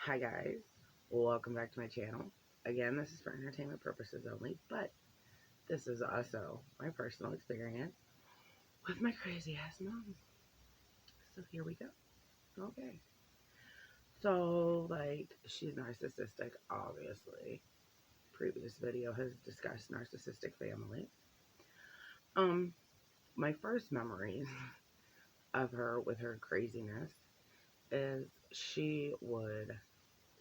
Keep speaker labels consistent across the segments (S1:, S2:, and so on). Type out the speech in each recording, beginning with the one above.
S1: Hi guys, welcome back to my channel. Again, this is for entertainment purposes only, but this is also my personal experience with my crazy ass mom. So here we go. Okay. So, she's narcissistic, obviously. Previous video has discussed narcissistic family. Um, my first memories of her with her craziness is she would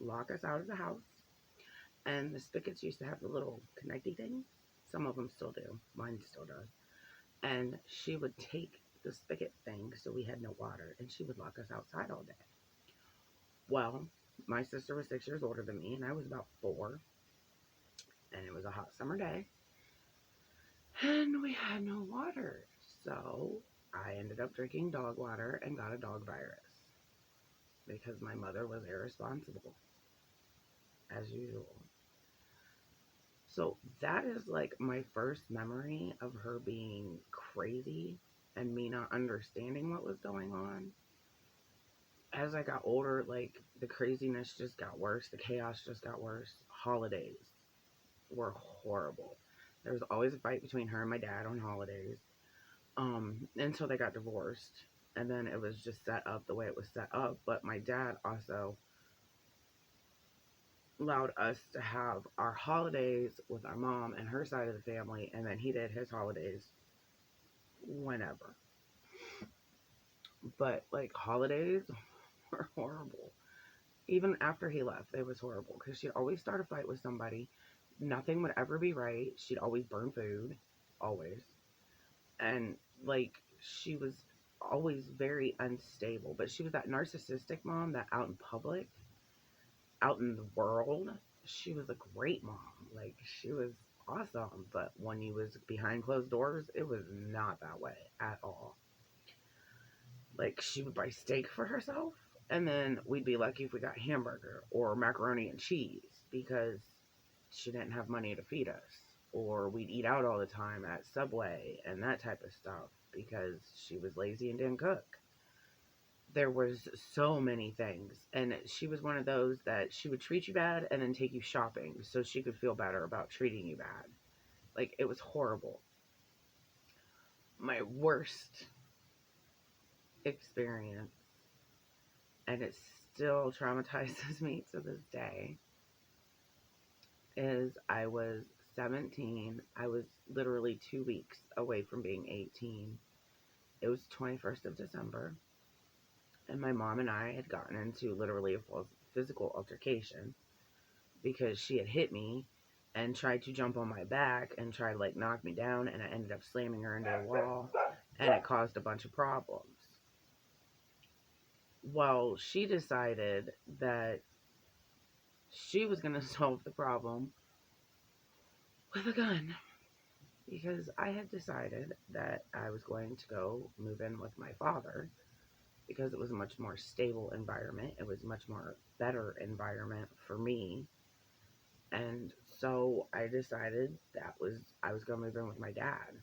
S1: lock us out of the house. And the spigots used to have the little connecty thing. Some of them still do. Mine still does. And she would take the spigot thing so we had no water, and she would lock us outside all day. Well, my sister was 6 years older than me, and I was about 4, and it was a hot summer day, and we had no water. So I ended up drinking dog water and got a dog virus because my mother was irresponsible, as usual. So that is like my first memory of her being crazy and me not understanding what was going on. As I got older, the craziness just got worse, the chaos just got worse. Holidays were horrible. There was always a fight between her and my dad on holidays, until they got divorced. And then it was just set up the way it was set up. But my dad also allowed us to have our holidays with our mom and her side of the family, and then he did his holidays whenever. But holidays were horrible. Even after he left, it was horrible because she'd always start a fight with somebody. Nothing would ever be right. She'd always burn food, always. And she was always very unstable. But she was that narcissistic mom that out in public, out in the world, she was a great mom. She was awesome. But when you was behind closed doors, it was not that way at all. She would buy steak for herself, and then we'd be lucky if we got hamburger or macaroni and cheese because she didn't have money to feed us. Or we'd eat out all the time at Subway and that type of stuff because she was lazy and didn't cook. There was so many things, and she was one of those that she would treat you bad and then take you shopping so she could feel better about treating you bad. It was horrible. My worst experience, and it still traumatizes me to this day, is I was 17. I was literally 2 weeks away from being 18. It was 21st of December, and my mom and I had gotten into literally a physical altercation because she had hit me and tried to jump on my back and try to knock me down, and I ended up slamming her into the wall, and it caused a bunch of problems. Well, she decided that she was going to solve the problem with a gun because I had decided that I was going to go move in with my father because it was a much more stable environment. It was a much more better environment for me. And so I decided I was going to move in with my dad.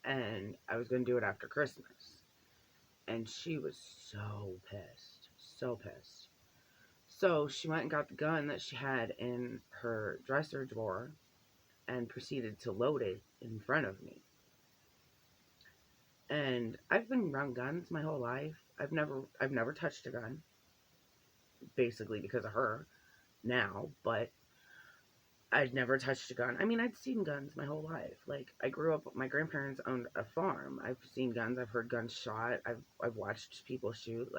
S1: And I was going to do it after Christmas. And she was so pissed. So pissed. So she went and got the gun that she had in her dresser drawer and proceeded to load it in front of me. And I've been around guns my whole life. I've never touched a gun, basically because of her now, but I'd never touched a gun. I mean, I'd seen guns my whole life. I grew up, my grandparents owned a farm. I've seen guns, I've heard guns shot, I've watched people shoot,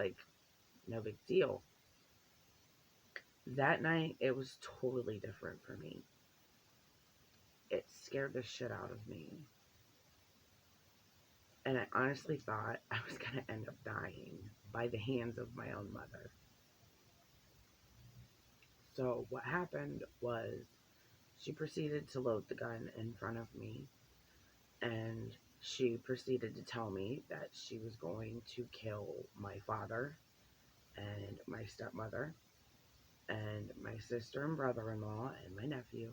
S1: no big deal. That night, it was totally different for me. It scared the shit out of me. And I honestly thought I was going to end up dying by the hands of my own mother. So what happened was she proceeded to load the gun in front of me, and she proceeded to tell me that she was going to kill my father and my stepmother and my sister and brother-in-law and my nephew.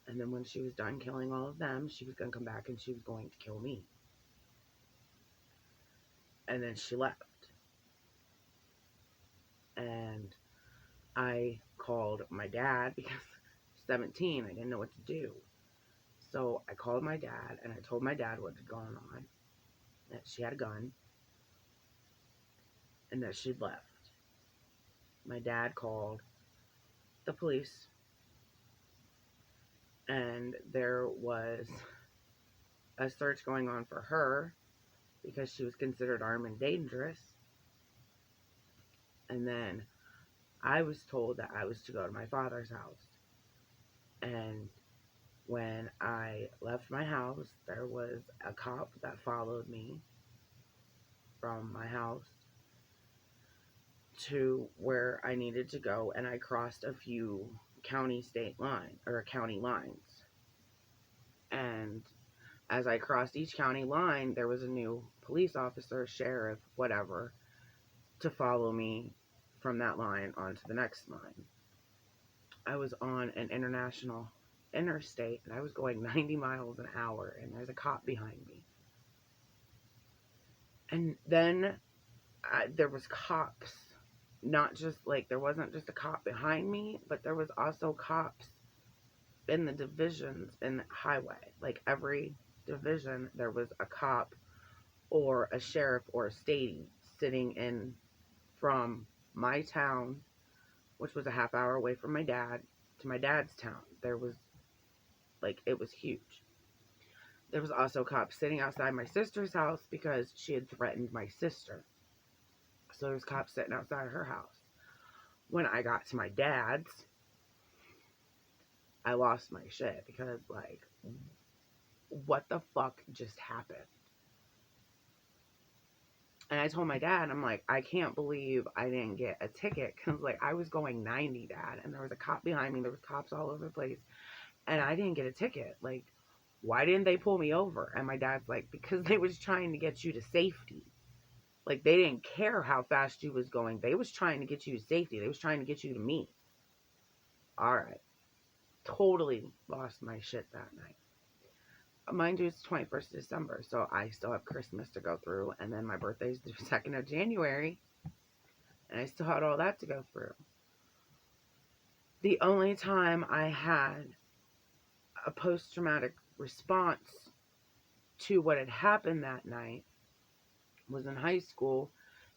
S1: And then when she was done killing all of them, she was going to come back and she was going to kill me. And then she left. And I called my dad because I was 17, I didn't know what to do. So I called my dad and I told my dad what had gone on, that she had a gun and that she'd left. My dad called the police and there was a search going on for her because she was considered armed and dangerous. And then I was told that I was to go to my father's house. And when I left my house, there was a cop that followed me from my house to where I needed to go, and I crossed a few county lines. And as I crossed each county line, there was a new police officer, sheriff, whatever, to follow me from that line onto the next line. I was on an international interstate and I was going 90 miles an hour and there's a cop behind me. And then there was cops, not just like, there wasn't just a cop behind me, but there was also cops in the divisions in the highway. Like every division, there was a cop or a sheriff or a statey sitting in from my town, which was a half hour away from my dad, to my dad's town. There was, like, it was huge. There was also cops sitting outside my sister's house because she had threatened my sister. So there was cops sitting outside her house. When I got to my dad's, I lost my shit because, like, what the fuck just happened? And I told my dad, I'm like, I can't believe I didn't get a ticket because, like, I was going 90, Dad, and there was a cop behind me. There was cops all over the place, and I didn't get a ticket. Like, why didn't they pull me over? And my dad's like, because they was trying to get you to safety. Like, they didn't care how fast you was going. They was trying to get you to safety. They was trying to get you to me. All right. Totally lost my shit that night. Mind you, it's 21st December, so I still have Christmas to go through, and then my birthday's the 2nd of January, and I still had all that to go through. The only time I had a post-traumatic response to what had happened that night was in high school,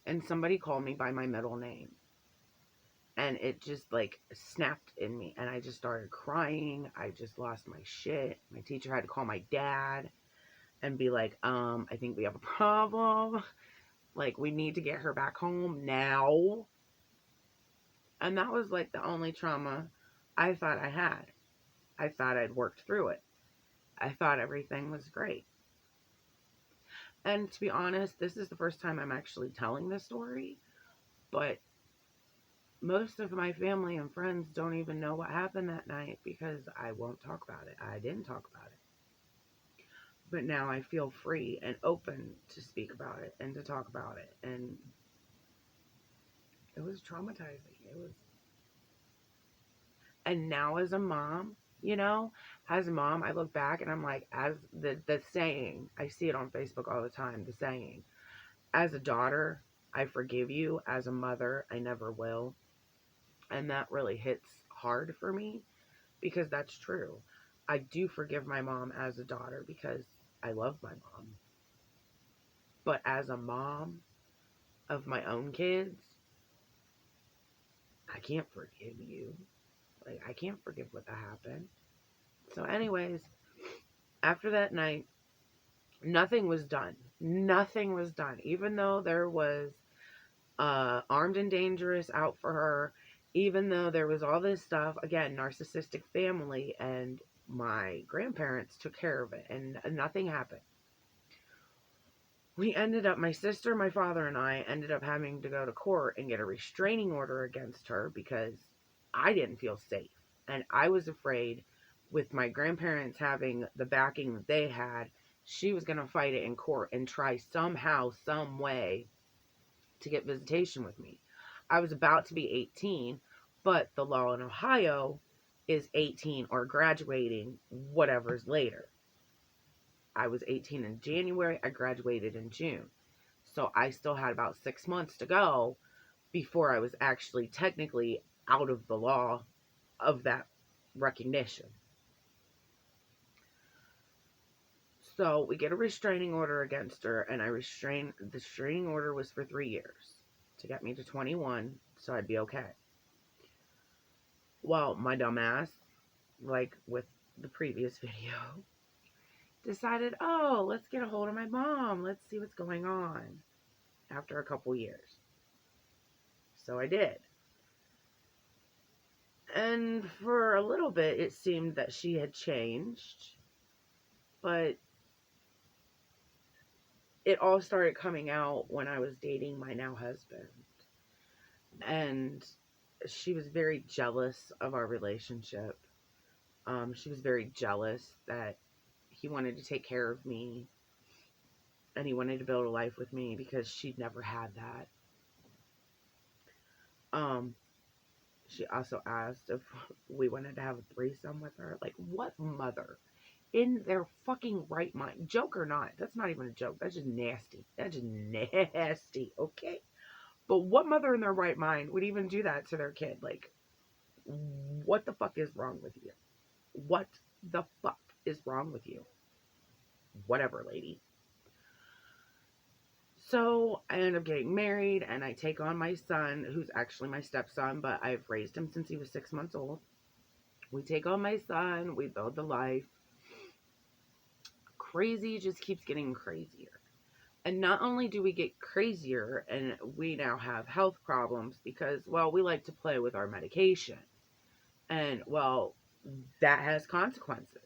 S1: and somebody called me by my middle name. And it just, like, snapped in me, and I just started crying. I just lost my shit. My teacher had to call my dad and be like, I think we have a problem. Like, we need to get her back home now. And that was, like, the only trauma I thought I had. I thought I'd worked through it. I thought everything was great. And to be honest, this is the first time I'm actually telling this story, but most of my family and friends don't even know what happened that night because I won't talk about it. I didn't talk about it. But now I feel free and open to speak about it and to talk about it. And it was traumatizing. And now as a mom, as a mom, I look back and I'm like, as the saying, I see it on Facebook all the time, the saying, as a daughter, I forgive you. As a mother, I never will. And that really hits hard for me because that's true. I do forgive my mom as a daughter because I love my mom. But as a mom of my own kids, I can't forgive you. Like, I can't forgive what that happened. So anyways, after that night, nothing was done. Nothing was done. Even though there was armed and dangerous out for her, even though there was all this stuff, again, narcissistic family, and my grandparents took care of it, and nothing happened. My sister, my father, and I ended up having to go to court and get a restraining order against her because I didn't feel safe. And I was afraid, with my grandparents having the backing that they had, she was going to fight it in court and try somehow, some way to get visitation with me. I was about to be 18, but the law in Ohio is 18 or graduating, whatever's later. I was 18 in January. I graduated in June. So I still had about 6 months to go before I was actually technically out of the law of that recognition. So we get a restraining order against her, and the restraining order was for 3 years to get me to 21 so I'd be okay. Well, my dumbass, like with the previous video, decided, oh, let's get a hold of my mom. Let's see what's going on after a couple years. So I did. And for a little bit, it seemed that she had changed. But it all started coming out when I was dating my now husband. And she was very jealous of our relationship. She was very jealous that he wanted to take care of me and he wanted to build a life with me because she'd never had that. She also asked if we wanted to have a threesome with her. Like, what mother in their fucking right mind, joke or not, that's not even a joke. That's just nasty. That's just nasty, okay? But what mother in their right mind would even do that to their kid? Like, what the fuck is wrong with you? What the fuck is wrong with you? Whatever, lady. So I end up getting married and I take on my son, who's actually my stepson, but I've raised him since he was 6 months old. We take on my son, we build the life. Crazy just keeps getting crazier. And not only do we get crazier and we now have health problems because, well, we like to play with our medication. And, well, that has consequences.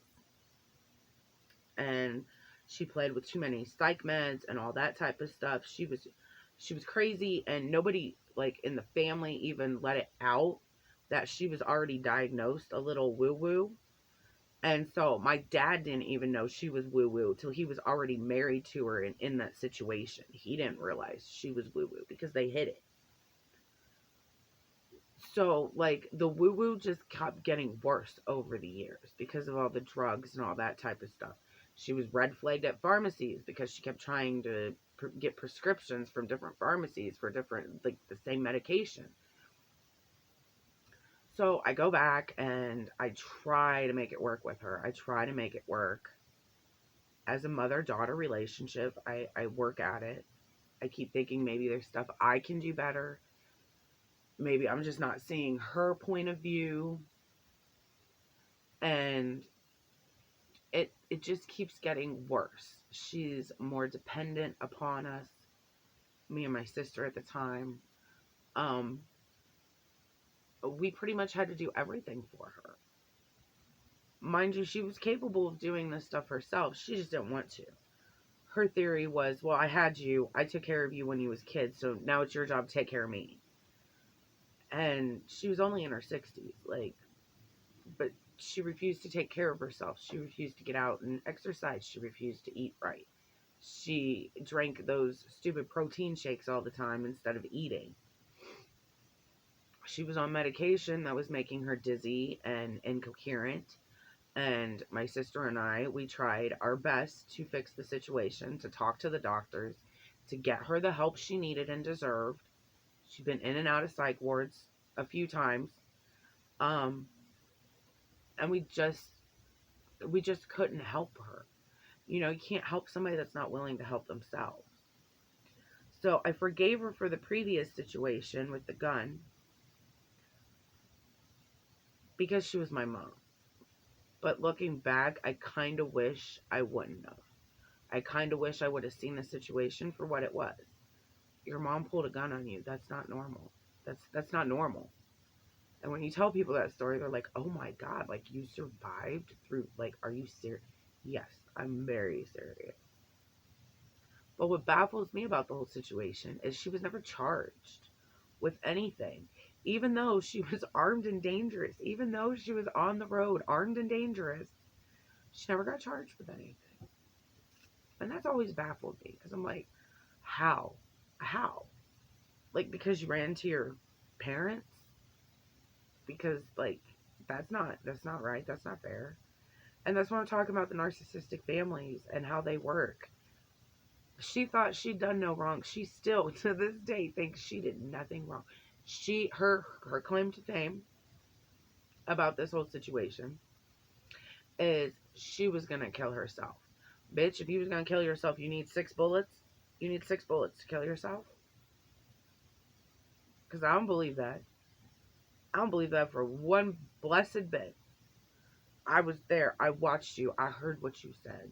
S1: And she played with too many psych meds and all that type of stuff. She was crazy, and nobody, like, in the family even let it out that she was already diagnosed a little woo-woo. And so my dad didn't even know she was woo-woo till he was already married to her and in that situation. He didn't realize she was woo-woo because they hid it. So, like, the woo-woo just kept getting worse over the years because of all the drugs and all that type of stuff. She was red flagged at pharmacies because she kept trying to get prescriptions from different pharmacies for different, like, the same medication. So I go back and I try to make it work with her. I try to make it work. As a mother-daughter relationship, I work at it. I keep thinking maybe there's stuff I can do better. Maybe I'm just not seeing her point of view. And it just keeps getting worse. She's more dependent upon us, me and my sister at the time. We pretty much had to do everything for her. Mind you, she was capable of doing this stuff herself. She just didn't want to. Her theory was, well, I took care of you when you was kids, so now it's your job to take care of me. And she was only in her 60s, like, but she refused to take care of herself. She refused to get out and exercise. She refused to eat right. She drank those stupid protein shakes all the time instead of eating. She was on medication that was making her dizzy and incoherent. And my sister and I, we tried our best to fix the situation, to talk to the doctors, to get her the help she needed and deserved. She'd been in and out of psych wards a few times. And we just couldn't help her. You know, you can't help somebody that's not willing to help themselves. So I forgave her for the previous situation with the gun because she was my mom. But looking back, I kind of wish I wouldn't have. I kind of wish I would have seen the situation for what it was. Your mom pulled a gun on you. That's not normal. That's not normal. And when you tell people that story, they're like, oh my God, like, you survived through, like, are you serious? Yes, I'm very serious. But what baffles me about the whole situation is she was never charged with anything. Even though she was armed and dangerous, even though she was on the road armed and dangerous, she never got charged with anything. And that's always baffled me because I'm like, how? How? Like, because you ran to your parents? Because, like, that's not right. That's not fair. And that's when I'm talking about the narcissistic families and how they work. She thought she'd done no wrong. She still, to this day, thinks she did nothing wrong. Her claim to fame about this whole situation is she was gonna kill herself. Bitch, if you was gonna kill yourself, you need 6 bullets. You need 6 bullets to kill yourself? Because I don't believe that. I don't believe that for one blessed bit. I was there. I watched you. I heard what you said.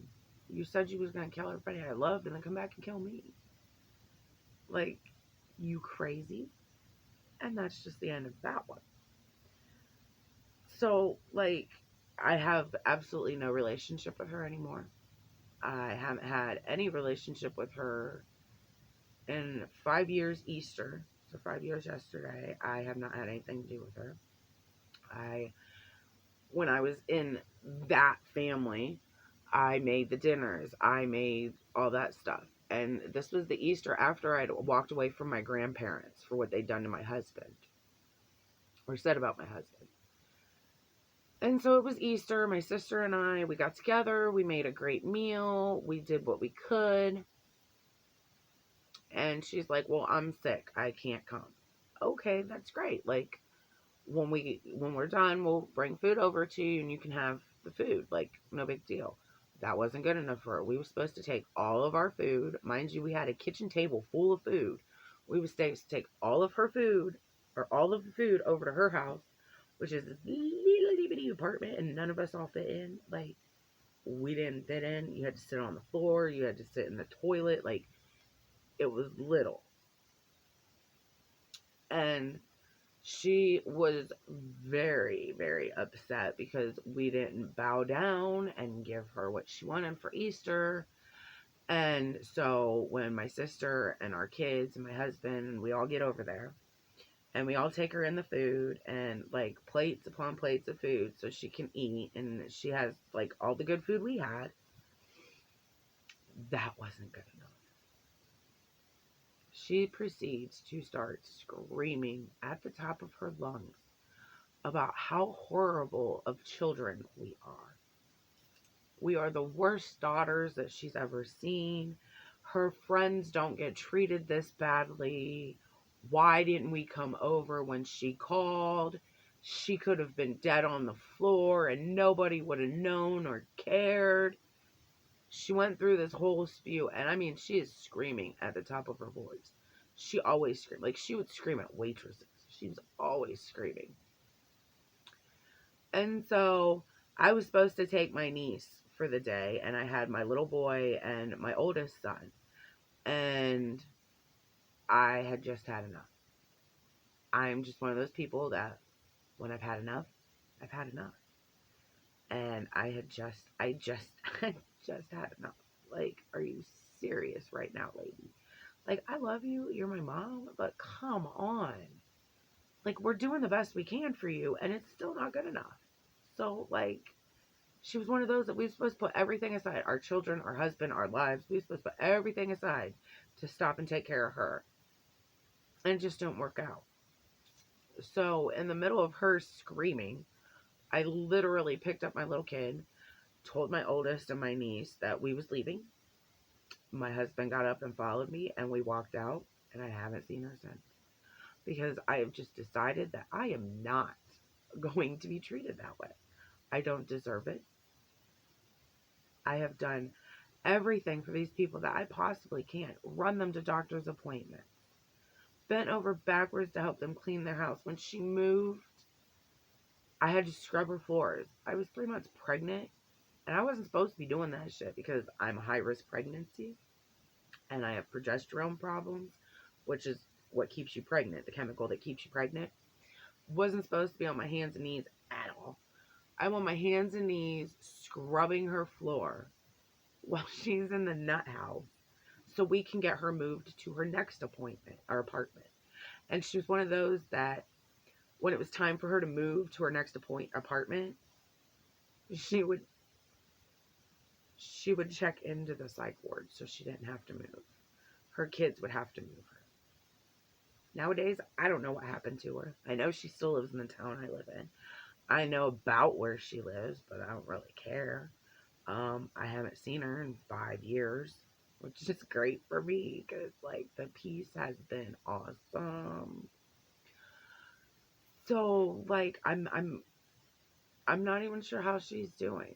S1: You said you was gonna kill everybody I loved and then come back and kill me. Like, you crazy? And that's just the end of that one. So, like, I have absolutely no relationship with her anymore. I haven't had any relationship with her in 5 years Easter. So 5 years yesterday. I have not had anything to do with her. When I was in that family, I made the dinners. I made all that stuff. And this was the Easter after I'd walked away from my grandparents for what they'd done to my husband, or said about my husband. And so it was Easter. My sister and I, we got together. We made a great meal. We did what we could. And she's like, well, I'm sick. I can't come. Okay, that's great. Like, when we're done, we'll bring food over to you and you can have the food. Like, no big deal. That wasn't good enough for her. We were supposed to take all of our food. Mind you, we had a kitchen table full of food. We were supposed to take all of her food, or all of the food, over to her house, which is this little bitty apartment, and none of us all fit in. Like, we didn't fit in. You had to sit on the floor. You had to sit in the toilet. Like, it was little. And she was very, very upset because we didn't bow down and give her what she wanted for Easter. And so when my sister and our kids and my husband, and we all get over there, and we all take her in the food, and like plates upon plates of food so she can eat, and she has like all the good food we had, that wasn't good enough. She proceeds to start screaming at the top of her lungs about how horrible of children we are. We are the worst daughters that she's ever seen. Her friends don't get treated this badly. Why didn't we come over when she called? She could have been dead on the floor and nobody would have known or cared. She went through this whole spew, and I mean, she is screaming at the top of her voice. She always screamed. Like, she would scream at waitresses. She was always screaming. And so I was supposed to take my niece for the day, and I had my little boy and my oldest son. And I had just had enough. I'm just one of those people that when I've had enough, I've had enough. And I just I just had enough. Like, are you serious right now, lady? Like, I love you. You're my mom, but come on. Like, we're doing the best we can for you, and it's still not good enough. So, like, she was one of those that we were supposed to put everything aside. Our children, our husband, our lives. We were supposed to put everything aside to stop and take care of her. And it just didn't work out. So, in the middle of her screaming, I literally picked up my little kid, told my oldest and my niece that we was leaving. My husband got up and followed me, and we walked out, and I haven't seen her since. Because I have just decided that I am not going to be treated that way. I don't deserve it. I have done everything for these people that I possibly can. Run them to doctor's appointments. Bent over backwards to help them clean their house. When she moved, I had to scrub her floors. I was 3 months pregnant, and I wasn't supposed to be doing that shit because I'm a high-risk pregnancy, and I have progesterone problems, which is what keeps you pregnant, the chemical that keeps you pregnant. Wasn't supposed to be on my hands and knees at all. I'm on my hands and knees scrubbing her floor while she's in the nut house so we can get her moved to her next appointment or apartment. And she was one of those that when it was time for her to move to her next apartment, she would check into the psych ward so she didn't have to move. Her kids would have to move her. Nowadays, I don't know what happened to her. I know she still lives in the town I live in. I know about where she lives, but I don't really care. I haven't seen her in 5 years, which is great for me because, like, the peace has been awesome. So like I'm not even sure how she's doing.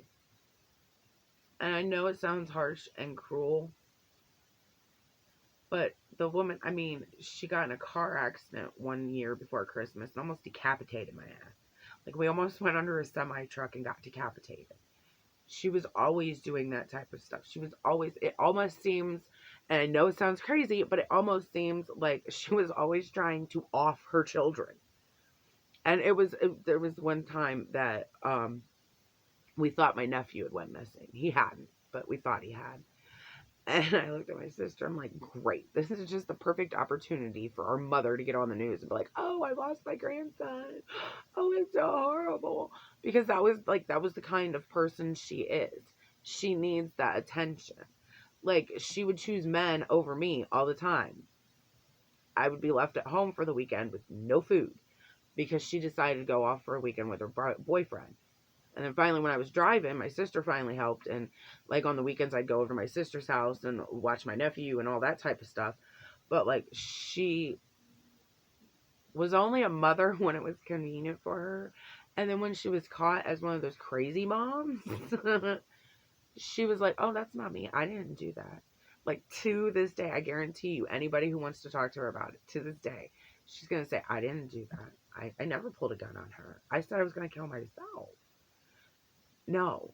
S1: And I know it sounds harsh and cruel, but the woman, I mean, she got in a car accident one year before Christmas and almost decapitated my ass. Like, we almost went under a semi truck and got decapitated. She was always doing that type of stuff. She was always, it almost seems, and I know it sounds crazy, but it almost seems like she was always trying to off her children. And there was one time that we thought my nephew had went missing. He hadn't, but we thought he had. And I looked at my sister. I'm like, great. This is just the perfect opportunity for our mother to get on the news and be like, oh, I lost my grandson. Oh, it's so horrible. Because that was the kind of person she is. She needs that attention. Like, she would choose men over me all the time. I would be left at home for the weekend with no food because she decided to go off for a weekend with her boyfriend. And then finally, when I was driving, my sister finally helped. And like on the weekends, I'd go over to my sister's house and watch my nephew and all that type of stuff. But like, she was only a mother when it was convenient for her. And then when she was caught as one of those crazy moms, she was like, oh, that's not me. I didn't do that. Like, to this day, I guarantee you, anybody who wants to talk to her about it, to this day, she's going to say, I didn't do that. I never pulled a gun on her. I said I was going to kill myself. No,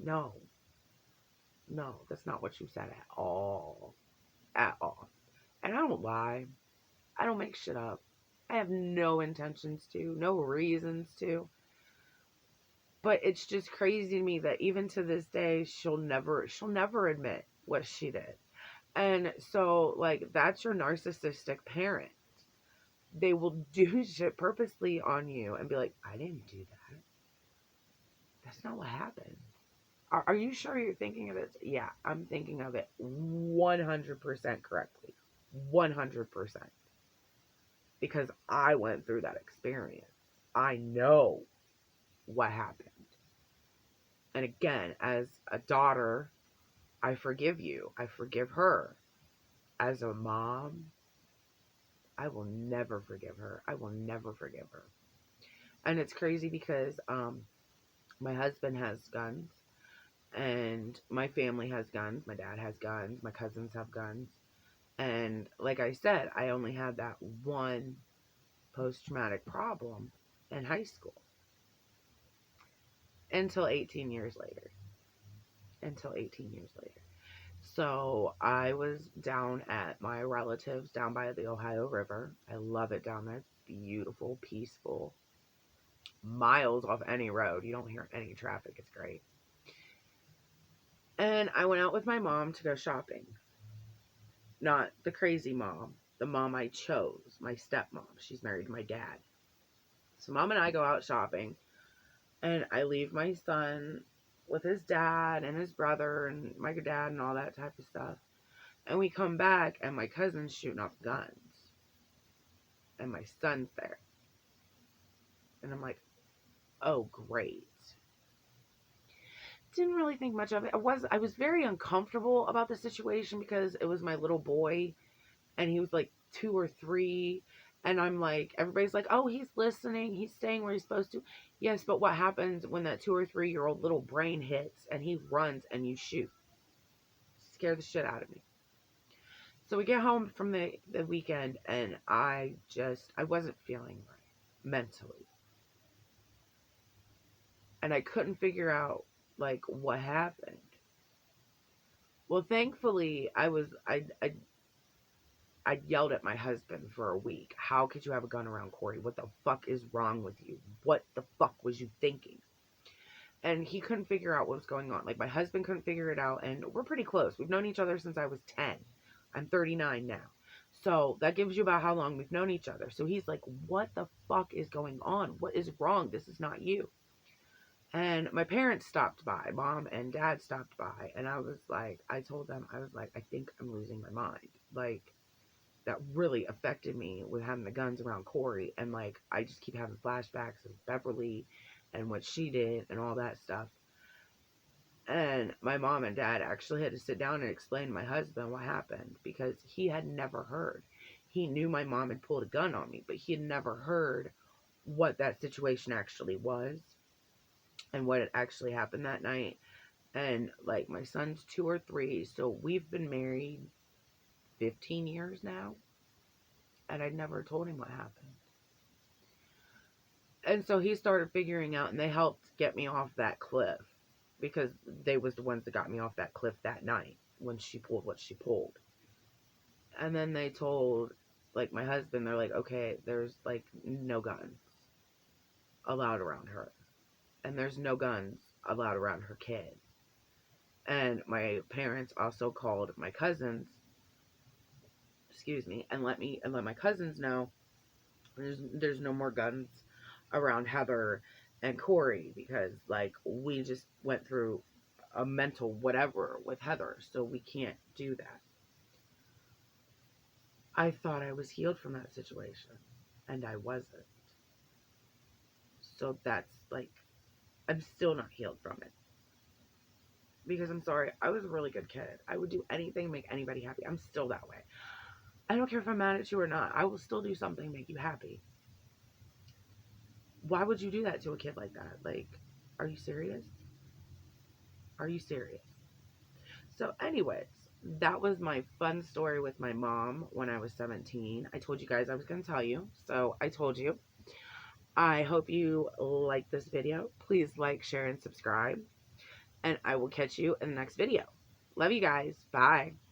S1: no, no, that's not what you said at all. At all. And I don't lie. I don't make shit up. I have no intentions to, no reasons to. But it's just crazy to me that even to this day, she'll never admit what she did. And so, like, that's your narcissistic parent. They will do shit purposely on you and be like, I didn't do that. That's not what happened. Are you sure you're thinking of it? Yeah, I'm thinking of it 100% correctly. 100%. Because I went through that experience. I know what happened. And again, as a daughter, I forgive you. I forgive her. As a mom, I will never forgive her. I will never forgive her. And it's crazy because my husband has guns and my family has guns. My dad has guns. My cousins have guns. And like I said, I only had that one post-traumatic problem in high school until 18 years later. Until 18 years later. So I was down at my relatives down by the Ohio River. I love it down there. It's beautiful, peaceful, miles off any road. You don't hear any traffic. It's great. And I went out with my mom to go shopping. Not the crazy mom, the mom I chose, my stepmom. She's married to my dad. So mom and I go out shopping, and I leave my son with his dad and his brother and my dad and all that type of stuff. And we come back, and my cousin's shooting off guns, and my son's there. And I'm like, oh, great. Didn't really think much of it. I was very uncomfortable about the situation because it was my little boy, and he was like 2 or 3. And I'm like, everybody's like, oh, he's listening. He's staying where he's supposed to. Yes, but what happens when that 2 or 3-year-old little brain hits and he runs and you shoot? Scare the shit out of me. So we get home from the weekend, and I wasn't feeling right mentally. And I couldn't figure out, like, what happened. Well, thankfully, I yelled at my husband for a week. How could you have a gun around Corey? What the fuck is wrong with you? What the fuck was you thinking? And he couldn't figure out what was going on. Like, my husband couldn't figure it out, and we're pretty close. We've known each other since I was 10. I'm 39 now. So that gives you about how long we've known each other. So he's like, what the fuck is going on? What is wrong? This is not you. And my parents stopped by. Mom and dad stopped by. And I told them, I was like, I think I'm losing my mind. Like, that really affected me with having the guns around Corey. And like, I just keep having flashbacks of Beverly and what she did and all that stuff. And my mom and dad actually had to sit down and explain to my husband what happened because he had never heard. He knew my mom had pulled a gun on me, but he had never heard what that situation actually was and what had actually happened that night. And like my son's 2 or 3, so we've been married 15 years now, and I never told him what happened. And so he started figuring out, and they helped get me off that cliff because they was the ones that got me off that cliff that night when she pulled what she pulled. And then they told like my husband, they're like, okay, there's like no guns allowed around her, and there's no guns allowed around her kid. And my parents also called my cousins, excuse me, and let my cousins know there's no more guns around Heather and Corey because like we just went through a mental whatever with Heather, so we can't do that. I thought I was healed from that situation, and I wasn't. So that's like I'm still not healed from it. Because I'm sorry, I was a really good kid. I would do anything to make anybody happy. I'm still that way. I don't care if I'm mad at you or not. I will still do something to make you happy. Why would you do that to a kid like that? Like, are you serious? Are you serious? So, anyways, that was my fun story with my mom when I was 17. I told you guys I was going to tell you, so I told you. I hope you like this video. Please like, share, and subscribe. And I will catch you in the next video. Love you guys. Bye.